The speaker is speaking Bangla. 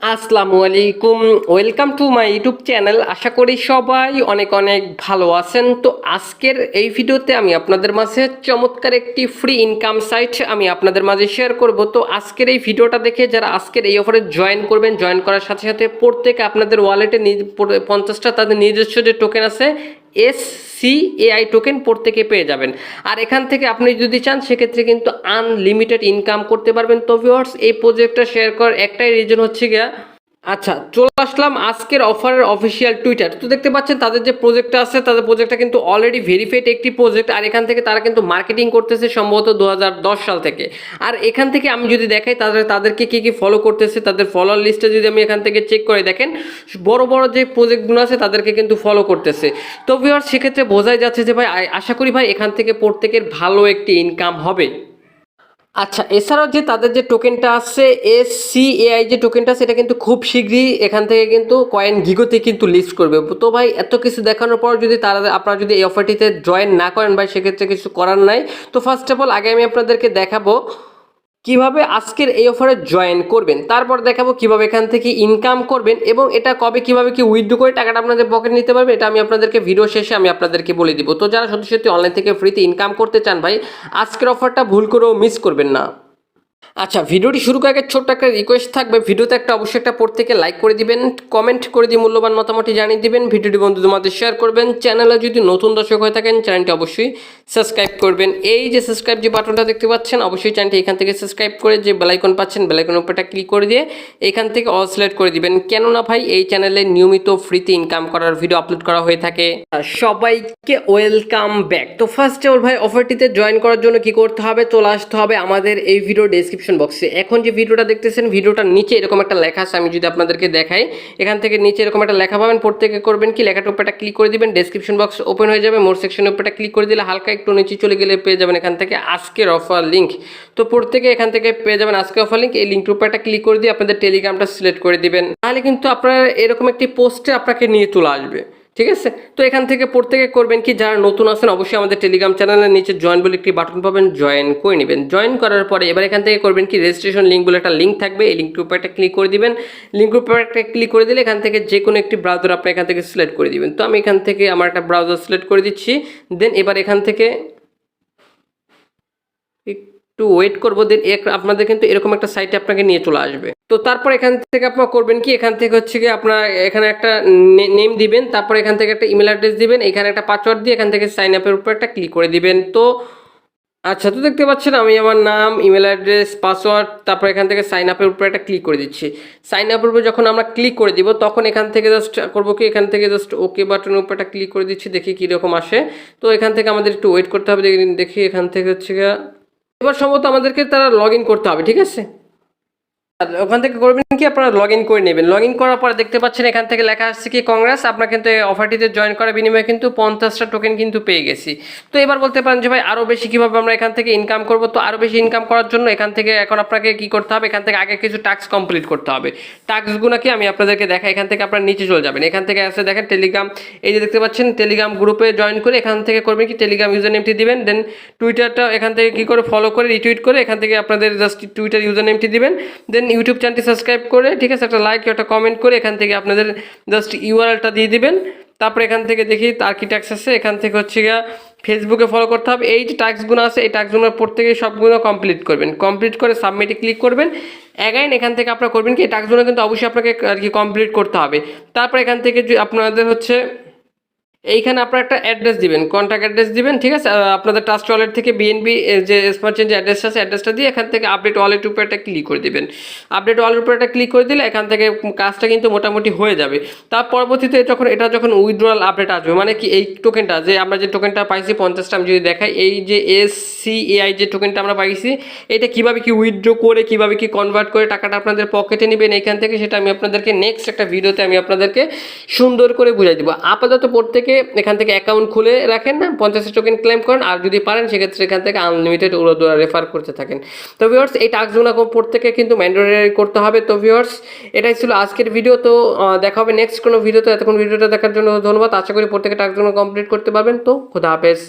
আসসালামু আলাইকুম, welcome to my YouTube channel. আশা করি সবাই অনেক অনেক ভালো আছেন। তো আজকের এই ভিডিওতে আমি আপনাদের মাঝে চমৎকার একটি ফ্রি ইনকাম সাইট আমি আপনাদের মাঝে শেয়ার করব। তো আজকের এই ভিডিওটা দেখে যারা আজকের এই অফারে জয়েন করবেন, জয়েন করার সাথে সাথে প্রত্যেকে আপনাদের ওয়ালেটে 50টা তাদের নিজস্ব যে টোকেন আছে SCAI টোকেন প্রত্যেকে পেয়ে যাবেন। আর এখান থেকে আপনি যদি চান সেক্ষেত্রে কিন্তু আনলিমিটেড ইনকাম করতে পারবেন। তো ভিউয়ার্স, এই প্রজেক্টটা শেয়ার করার একটাই রিজন হচ্ছে গিয়া, আচ্ছা চলে আসলাম আজকের অফারের অফিসিয়াল টুইটার। তো দেখতে পাচ্ছেন তাদের যে প্রজেক্টটা আছে, তাদের প্রজেক্টটা কিন্তু অলরেডি ভেরিফাইড একটি প্রজেক্ট। আর এখান থেকে তারা কিন্তু মার্কেটিং করতেছে সম্ভবত 2010 সাল থেকে। আর এখান থেকে আমি যদি দেখাই তাদেরকে কী ফলো করতেছে, তাদের ফলোয়ার লিস্টে যদি আমি এখান থেকে চেক করে দেখেন, বড় বড় যে প্রজেক্টগুলো আছে তাদেরকে কিন্তু ফলো করতেছে। তো ভিউয়ার্স, সেক্ষেত্রে বোঝাই যাচ্ছে যে ভাই, আশা করি ভাই এখান থেকে প্রত্যেকের ভালো একটি ইনকাম হবে। আচ্ছা, এছাড়াও যে তাদের যে টোকেনটা আছে SCAI যে টোকেনটা, সেটা কিন্তু খুব শীঘ্রই এখান থেকে কিন্তু কয়েন গিগোতে কিন্তু লিস্ট করবে। তো ভাই এত কিছু দেখানোর পর যদি আপনারা যদি এই অফারটিতে জয়েন না করেন ভাই, সেক্ষেত্রে কিছু করার নাই। তো ফার্স্ট অফ অল আগে আমি আপনাদেরকে দেখাবো কিভাবে আজকের এই অফারে জয়েন করবেন, তারপর দেখাবো কিভাবে এখান থেকে ইনকাম করবেন এবং এটা কবে কিভাবে কি উইথড্র করে টাকাটা আপনাদের পকেট নিতে পারবে, এটা আমি আপনাদেরকে ভিডিও শেষে আমি আপনাদেরকে বলে দিব। তো যারা সত্যি সত্যি অনলাইন থেকে ফ্রিতে ইনকাম করতে চান ভাই, আজকের অফারটা ভুল করেও মিস করবেন না। আচ্ছা, ভিডিওটি শুরু করার আগে ছোট্ট একটা রিকোয়েস্ট থাকবে, ভিডিওতে অবশ্যই একটা প্রত্যেকে লাইক করে দিবেন, কমেন্ট করে দিয়ে মূল্যবান মতামতটি জানিয়ে দিবেন, ভিডিওটি বন্ধুদের মধ্যে শেয়ার করবেন। চ্যানেলে যদি নতুন দর্শক হয়ে থাকেন চ্যানেলটি অবশ্যই সাবস্ক্রাইব করবেন। এই যে সাবস্ক্রাইব যে বাটনটা দেখতে পাচ্ছেন, অবশ্যই চ্যানেলটি এখান থেকে সাবস্ক্রাইব করে যে বেল আইকন পাচ্ছেন, বেল আইকনের উপরটা ক্লিক করে দিয়ে এখান থেকে অল সিলেক্ট করে দিবেন। কেননা ভাই এই চ্যানেলে নিয়মিত ফ্রিতে ইনকাম করার ভিডিও আপলোড করা হয়ে থাকে। সবাইকে ওয়েলকাম ব্যাক। তো ফার্স্ট অফ অল ভাই, অফারটিতে জয়েন করার জন্য কি করতে হবে, চলে আসতে হবে আমাদের এই ভিডিও ডেসক্রিপশন বক্সে। এখন যে ভিডিওটা দেখতেছেন, ভিডিওটার নিচে এরকম একটা লেখা আছে, আমি যদি আপনাদেরকে দেখাই, এখান থেকে নিচে এরকম একটা লেখা পাবেন। প্রত্যেকে করবেন কি, লেখাটার উপরটা ক্লিক করে দিবেন, ডেসক্রিপশন বক্স ওপেন হয়ে যাবে। মোর সেকশনের উপরটা ক্লিক করে দিলে হালকা একটু নিচে চলে গেলে পেয়ে যাবেন এখান থেকে আজকের অফার লিঙ্ক। তো প্রত্যেকে এখান থেকে পেয়ে যাবেন আজকের অফার লিঙ্ক। এই লিঙ্কের উপরটা ক্লিক করে দিয়ে আপনাদের টেলিগ্রামটা সিলেক্ট করে দিবেন, তাহলে কিন্তু আপনার এরকম একটি পোস্টে আপনাকে নিয়ে চলে আসবে। ঠিক আছে, তো এখান থেকে প্রত্যেকে করবেন কি, যারা নতুন আছেন অবশ্যই আমাদের টেলিগ্রাম চ্যানেলের নিচে জয়েন বলে একটি বাটন পাবেন, জয়েন করে নেবেন। জয়েন করার পরে এবার এখান থেকে করবেন কি, রেজিস্ট্রেশন লিঙ্ক বলে একটা লিঙ্ক থাকবে, এই লিঙ্কের উপর একটা ক্লিক করে দিবেন। লিঙ্কের উপর একটা ক্লিক করে দিলে এখান থেকে যে কোনো একটি ব্রাউজার আপনি এখান থেকে সিলেক্ট করে দিবেন। তো আমি এখান থেকে আমার একটা ব্রাউজার সিলেক্ট করে দিচ্ছি। দেন এবার এখান থেকে একটু ওয়েট করবো, দেন আপনাদের কিন্তু এরকম একটা সাইটে আপনাকে নিয়ে চলে আসবে। তো তারপর এখান থেকে আপনারা করবেন কি, এখান থেকে হচ্ছে কি আপনারা এখানে একটা নেম দিবেন, তারপর এখান থেকে একটা ইমেল অ্যাড্রেস দিবেন, এখানে একটা পাসওয়ার্ড দিয়ে এখান থেকে সাইন আপের উপর একটা ক্লিক করে দিবেন। তো আচ্ছা, তো দেখতে পাচ্ছেন আমি আমার নাম, ইমেল অ্যাড্রেস, পাসওয়ার্ড, তারপর এখান থেকে সাইন আপের উপর একটা ক্লিক করে দিচ্ছি। সাইন আপের উপর যখন আমরা ক্লিক করে দিব, তখন এখান থেকে জাস্ট করবো কি, এখান থেকে জাস্ট ওকে বাটনের উপর একটা ক্লিক করে দিচ্ছি, দেখি কীরকম আসে। তো এখান থেকে আমাদের একটু ওয়েট করতে হবে, দেখি এখান থেকে হচ্ছে এবার সম্ভবত আমাদেরকে তারা লগ ইন করতে হবে। ঠিক আছে, ওখান থেকে করবেন কি, আপনারা লগ ইন করে নেবেন। লগ ইন করার পরে দেখতে পাচ্ছেন এখান থেকে লেখা আসছে কি, কংগ্রেস, আপনার কিন্তু এই অফারটিতে জয়েন করার বিনিময়ে কিন্তু 50টা টোকেন কিন্তু পেয়ে গেছি। তো এবার বলতে পারেন যে ভাই আরও বেশি কীভাবে আমরা এখান থেকে ইনকাম করব। তো আরও বেশি ইনকাম করার জন্য এখান থেকে এখন আপনাকে কী করতে হবে, এখান থেকে আগে কিছু টাস্ক কমপ্লিট করতে হবে। টাস্কগুলো কি আমি আপনাদেরকে দেখাই। এখান থেকে আপনারা নিচে চলে যাবেন, এখান থেকে আসে দেখেন টেলিগ্রাম, এই যে দেখতে পাচ্ছেন টেলিগ্রাম গ্রুপে জয়েন করে এখান থেকে করবেন কি, টেলিগ্রাম ইউজার নেমটি দিবেন। দেন টুইটারটা এখান থেকে কী করে ফলো করে রিটুইট করে এখান থেকে আপনাদের জাস্ট টুইটার ইউজার নেমটি দিবেন। দেন ইউটিউব চ্যানেলটি সাবস্ক্রাইব করে, ঠিক আছে, একটা লাইক একটা কমেন্ট করে এখান থেকে আপনাদের জাস্ট ইউআরএলটা দিয়ে দিবেন। তারপরে এখান থেকে দেখি তার কি ট্যাক্স আছে, এখান থেকে হচ্ছে গিয়া ফেসবুকে ফলো করতে হবে। এই যে ট্যাক্সগুলো আছে, এই ট্যাক্সগুলো প্রত্যেকে সবগুলো কমপ্লিট করবেন, কমপ্লিট করে সাবমিটে ক্লিক করবেন। অ্যাগাইন এখান থেকে আপনারা করবেন কি, এই ট্যাক্সগুলো কিন্তু অবশ্যই আপনাকে আর কি কমপ্লিট করতে হবে। তারপর এখান থেকে আপনাদের হচ্ছে এইখানে আপনার একটা অ্যাড্রেস দিবেন, কন্ট্যাক্ট অ্যাড্রেস দিবেন। ঠিক আছে, আপনাদের ট্রাস্ট ওয়ালেট থেকে বিএনবি যে স্মার্ট চেঞ্জ অ্যাড্রেসটা আছে, অ্যাড্রেসটা দিয়ে এখান থেকে আপডেট ওয়ালেট উপরে একটা ক্লিক করে দিবেন। আপডেট ওয়ালেট উপরে একটা ক্লিক করে দিলে এখান থেকে কাজটা কিন্তু মোটামুটি হয়ে যাবে। তার পরবর্তীতে যখন উইথড্রয়াল আপডেট আসবে, মানে কি এই টোকেনটা যে আমরা যে টোকেনটা পাইছি 50টা, আমি যদি দেখাই, এই যে SCAI যে টোকেনটা আমরা পাইছি, এটা কীভাবে কি উইথড্র করে কীভাবে কি কনভার্ট করে টাকাটা আপনাদের পকেটে নেবেন এখান থেকে, সেটা আমি আপনাদেরকে নেক্সট একটা ভিডিওতে আমি আপনাদেরকে সুন্দর করে বুঝাই দেবো। আপাতত প্রত্যেকে এখান থেকে অ্যাকাউন্ট খুলে রাখেন না, 50 টোকেন ক্লেম করেন, আর যদি পারেন সেক্ষেত্রে এখান থেকে আনলিমিটেড উড়োদুরা রেফার করতে থাকেন। তো ভিউয়ার্স, এই টাস্কগুলো প্রত্যেকে কিন্তু ম্যান্ডেটরি করতে হবে। তো ভিউয়ার্স, এটাই ছিল আজকের ভিডিও। তো দেখা হবে নেক্সট কোনো ভিডিওতে। এতক্ষণ ভিডিওটা দেখার জন্য ধন্যবাদ। আশা করি প্রত্যেকে টাস্কগুলো কমপ্লিট করতে পারবেন। তো খোদা হাফেজ।